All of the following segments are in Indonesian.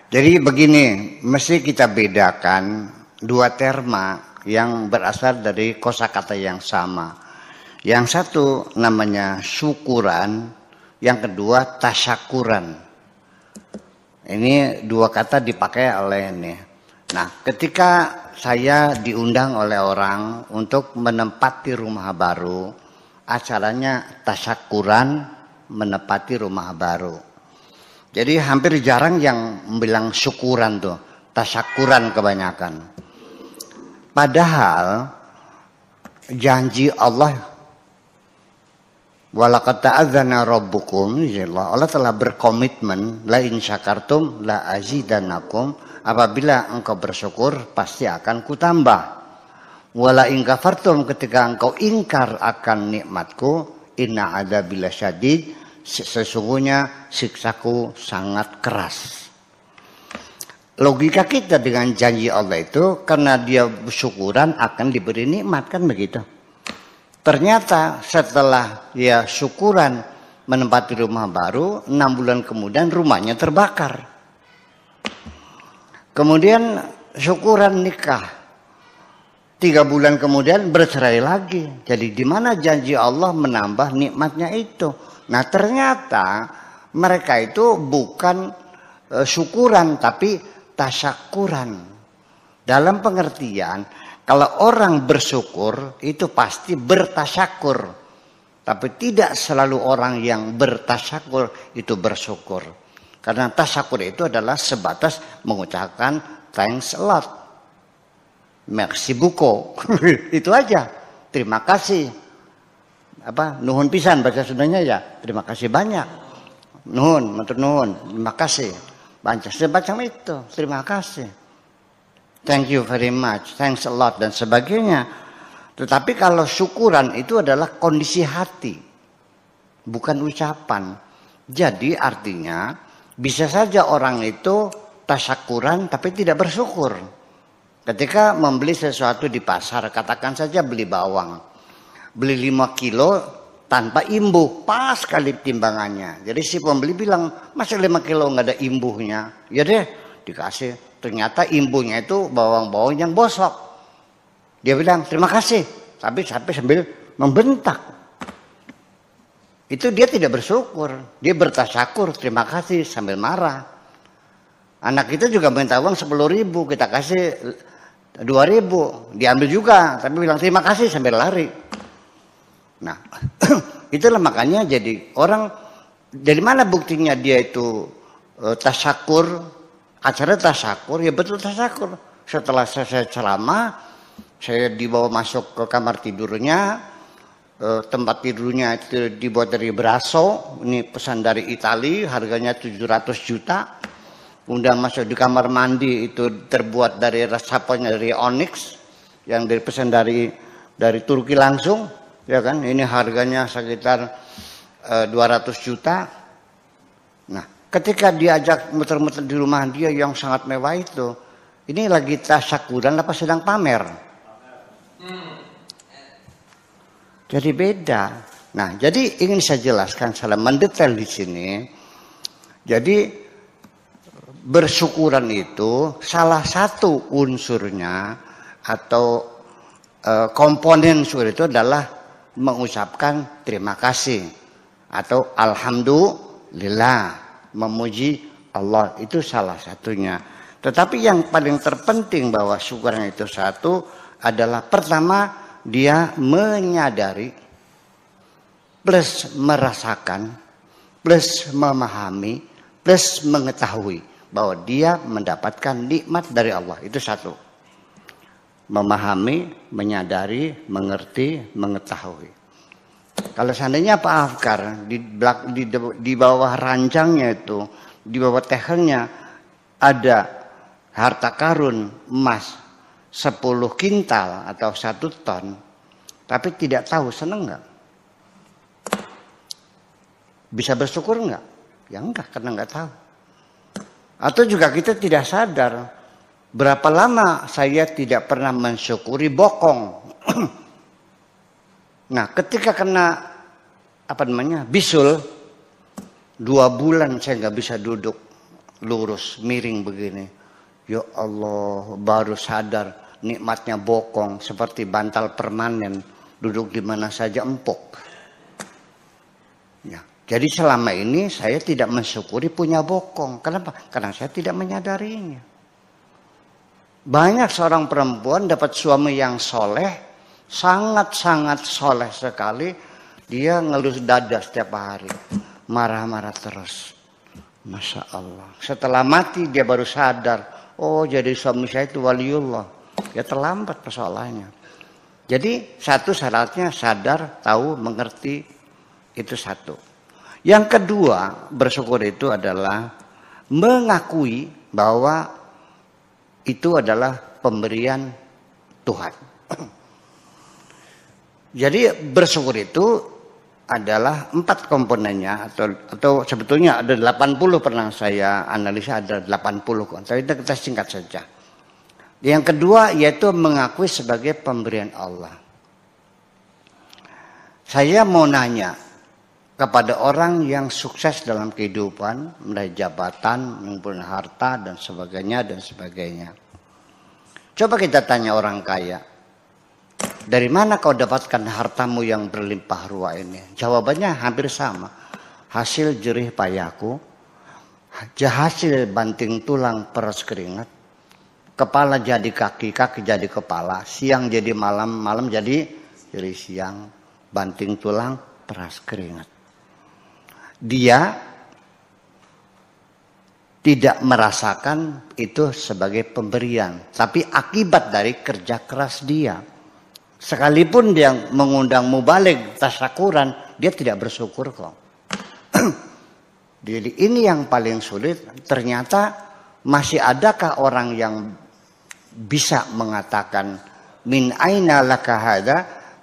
Jadi begini, mesti kita bedakan dua terma yang berasal dari kosakata yang sama. Yang satu namanya syukuran, yang kedua tasyakuran. Ini dua kata dipakai oleh ini. Nah, ketika saya diundang oleh orang untuk menempati rumah baru, acaranya tasyakuran menempati rumah baru. Jadi hampir jarang yang bilang syukuran tuh, tasyakuran kebanyakan. Padahal janji Allah, walaqad ta'adzana rabbukum, Allah telah berkomitmen, la in syakartum la azidannakum, apabila engkau bersyukur pasti akan kutambah. Wala in kafartum, ketika engkau ingkar akan nikmatku, inna adzabil syadid, sesungguhnya siksaku sangat keras. Logika kita dengan janji Allah itu, karena dia syukuran akan diberi nikmat, kan begitu. Ternyata setelah dia syukuran menempati rumah baru, 6 bulan kemudian rumahnya terbakar. Kemudian syukuran nikah, 3 bulan kemudian bercerai lagi. Jadi di mana janji Allah menambah nikmatnya itu? Nah, ternyata mereka itu bukan syukuran tapi tasyakuran. Dalam pengertian, kalau orang bersyukur itu pasti bertasyakur. Tapi tidak selalu orang yang bertasyakur itu bersyukur. Karena tasyakur itu adalah sebatas mengucapkan thanks a lot. Merci beaucoup. Itu aja. Terima kasih. Nuhun pisan bahasa Sundanya ya. Terima kasih banyak. Nuhun, matur nuhun. Terima kasih. Banyak semacam itu. Terima kasih. Thank you very much, thanks a lot, dan sebagainya. Tetapi kalau syukuran itu adalah kondisi hati, bukan ucapan. Jadi artinya bisa saja orang itu tasyakuran tapi tidak bersyukur. Ketika membeli sesuatu di pasar, katakan saja beli bawang. Beli 5 kilo tanpa imbuh, pas kali timbangannya. Jadi si pembeli bilang, masa 5 kilo nggak ada imbuhnya? Ya deh, dikasih. Ternyata imbuhnya itu bawang-bawang yang bosok. Dia bilang terima kasih, tapi sambil membentak. Itu dia tidak bersyukur, dia bertasyakur terima kasih sambil marah. Anak kita juga minta uang 10.000, kita kasih 2.000, diambil juga, tapi bilang terima kasih sambil lari. Nah, itulah makanya jadi orang, dari mana buktinya dia itu tasyakur? Acara tasyakur, ya betul tasyakur. Setelah saya ceramah, saya dibawa masuk ke kamar tidurnya. Tempat tidurnya itu dibuat dari braso. Ini pesan dari Itali, harganya 700 juta. Kemudian masuk di kamar mandi itu terbuat dari resapnya dari onyx. Yang pesan dari Turki langsung. Ya kan, ini harganya sekitar 200 juta. Nah, ketika diajak muter-muter di rumah dia yang sangat mewah itu, ini lagi tasyakuran apa sedang pamer? Jadi beda. Nah, jadi ingin saya jelaskan secara mendetail di sini. Jadi bersyukuran itu salah satu unsurnya atau komponen syukur itu adalah mengucapkan terima kasih atau alhamdulillah. Memuji Allah itu salah satunya. Tetapi yang paling terpenting bahwa syukuran itu satu adalah pertama dia menyadari plus merasakan plus memahami plus mengetahui bahwa dia mendapatkan nikmat dari Allah. Itu satu. Memahami, menyadari, mengerti, mengetahui. Kalau seandainya Pak Afkar di bawah ranjangnya itu, di bawah tehelnya ada harta karun emas 10 kintal atau 1 ton, tapi tidak tahu seneng nggak? Bisa bersyukur nggak? Ya enggak, karena nggak tahu. Atau juga kita tidak sadar berapa lama saya tidak pernah mensyukuri bokong. Nah, ketika kena bisul, 2 bulan saya nggak bisa duduk. lurus, miring begini. Ya Allah, baru sadar nikmatnya bokong seperti bantal permanen, duduk di mana saja empuk. Ya, jadi selama ini saya tidak mensyukuri punya bokong. Kenapa? Karena saya tidak menyadarinya. Banyak seorang perempuan dapat suami yang soleh, sangat-sangat soleh sekali, dia ngelus dada setiap hari, marah-marah terus. Masya Allah. Setelah mati dia baru sadar, oh jadi suami saya itu waliullah. Ya terlambat persoalannya. Jadi satu syaratnya sadar, tahu, mengerti, itu satu. Yang kedua, bersyukur itu adalah mengakui bahwa itu adalah pemberian Tuhan. Jadi bersyukur itu adalah 4 komponennya atau sebetulnya ada 80 pernah saya analisa ada 80. Tapi kita singkat saja. Yang kedua yaitu mengakui sebagai pemberian Allah. Saya mau nanya kepada orang yang sukses dalam kehidupan, meraih jabatan, mengumpulkan harta dan sebagainya. Coba kita tanya orang kaya, dari mana kau dapatkan hartamu yang berlimpah ruah ini? Jawabannya hampir sama. Hasil jerih payahku, hasil banting tulang peras keringat, kepala jadi kaki, kaki jadi kepala, siang jadi malam, malam jadi siang, banting tulang peras keringat. Dia tidak merasakan itu sebagai pemberian, tapi akibat dari kerja keras dia. Sekalipun dia mengundang mubalik tasyakuran, dia tidak bersyukur kok. Jadi ini yang paling sulit. Ternyata masih adakah orang yang bisa mengatakan min aina laka hada,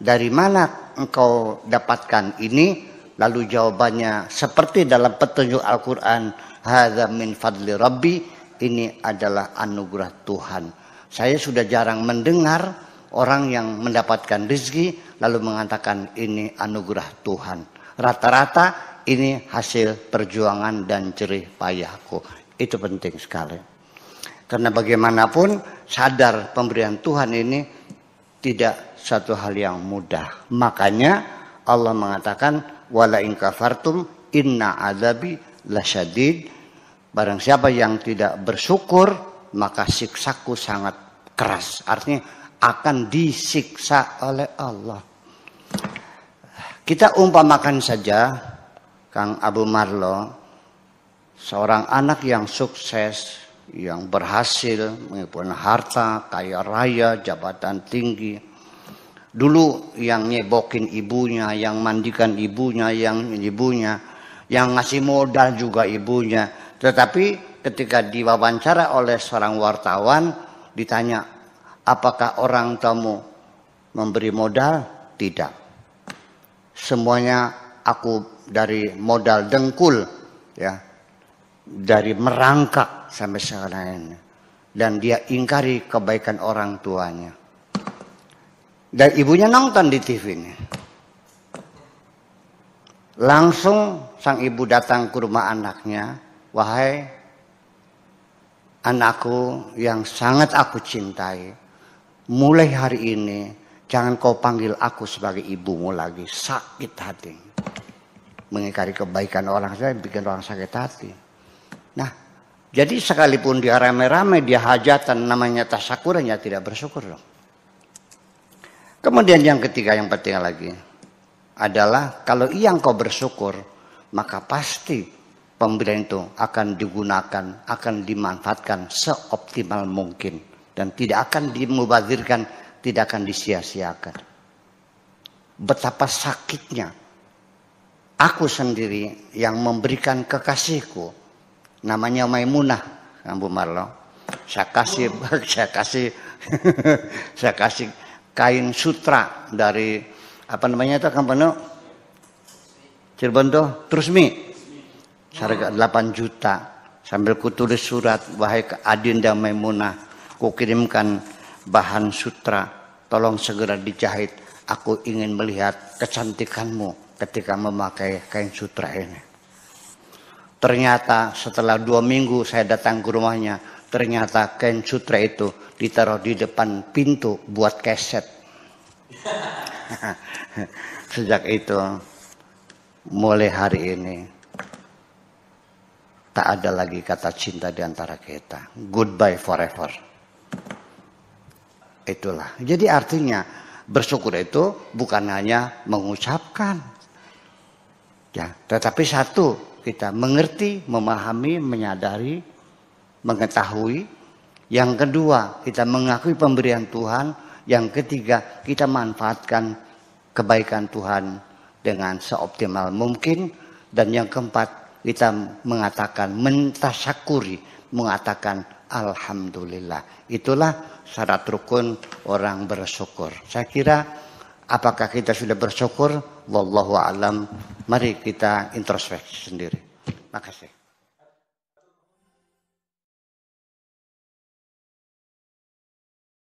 dari mana engkau dapatkan ini? Lalu jawabannya seperti dalam petunjuk Al-Quran, hadza min fadli rabbi, ini adalah anugerah Tuhan. Saya sudah jarang mendengar orang yang mendapatkan rezeki lalu mengatakan ini anugerah Tuhan. Rata-rata ini hasil perjuangan dan jerih payahku. Itu penting sekali. Karena bagaimanapun sadar pemberian Tuhan ini tidak satu hal yang mudah. Makanya Allah mengatakan wala in kafartum inna adzabi lasyadid. Barang siapa yang tidak bersyukur maka siksaku sangat keras. Artinya akan disiksa oleh Allah. Kita umpamakan saja Kang Abu Marlo, seorang anak yang sukses, yang berhasil mengumpulkan harta, kaya raya, jabatan tinggi. Dulu yang nyebokin ibunya, yang mandikan ibunya, yang ngasih modal juga ibunya. Tetapi ketika diwawancara oleh seorang wartawan, ditanya, apakah orang tuamu memberi modal? Tidak. Semuanya aku dari modal dengkul, ya, dari merangkak sampai sekarang ini. Dan dia ingkari kebaikan orang tuanya. Dan ibunya nonton di TV ini. Langsung sang ibu datang ke rumah anaknya. Wahai anakku yang sangat aku cintai. Mulai hari ini jangan kau panggil aku sebagai ibumu lagi. Sakit hati. Mengingkari kebaikan orang saya bikin orang sakit hati. Nah, jadi sekalipun dia rame-rame, dia hajatan namanya tasyakuran, ya tidak bersyukur dong. Kemudian yang ketiga yang penting lagi adalah kalau yang kau bersyukur maka pasti pemberian itu akan digunakan, akan dimanfaatkan seoptimal mungkin dan tidak akan dimubazirkan, tidak akan disia-siakan. Betapa sakitnya aku sendiri yang memberikan kekasihku namanya Maimunah, Abu Marlo. Saya kasih kain sutra dari apa namanya itu kampanye Cirebon tuh Trusmi, harga 8 juta sambil kutulis surat, wahai Adinda Maimunah, kukirimkan bahan sutra, tolong segera dijahit, aku ingin melihat kecantikanmu ketika memakai kain sutra ini. Ternyata setelah 2 minggu saya datang ke rumahnya, ternyata kain sutra itu ditaruh di depan pintu buat keset. Sejak itu, mulai hari ini, tak ada lagi kata cinta di antara kita. Goodbye forever. Itulah. Jadi artinya bersyukur itu bukan hanya mengucapkan. Ya, tetapi satu, kita mengerti, memahami, menyadari, mengetahui. Yang kedua, kita mengakui pemberian Tuhan. Yang ketiga, kita manfaatkan kebaikan Tuhan dengan seoptimal mungkin. Dan yang keempat, kita mengatakan, mentasyakuri, mengatakan alhamdulillah. Itulah syarat rukun orang bersyukur. Saya kira, apakah kita sudah bersyukur? Wallahu a'lam. Mari kita introspeksi sendiri. Makasih.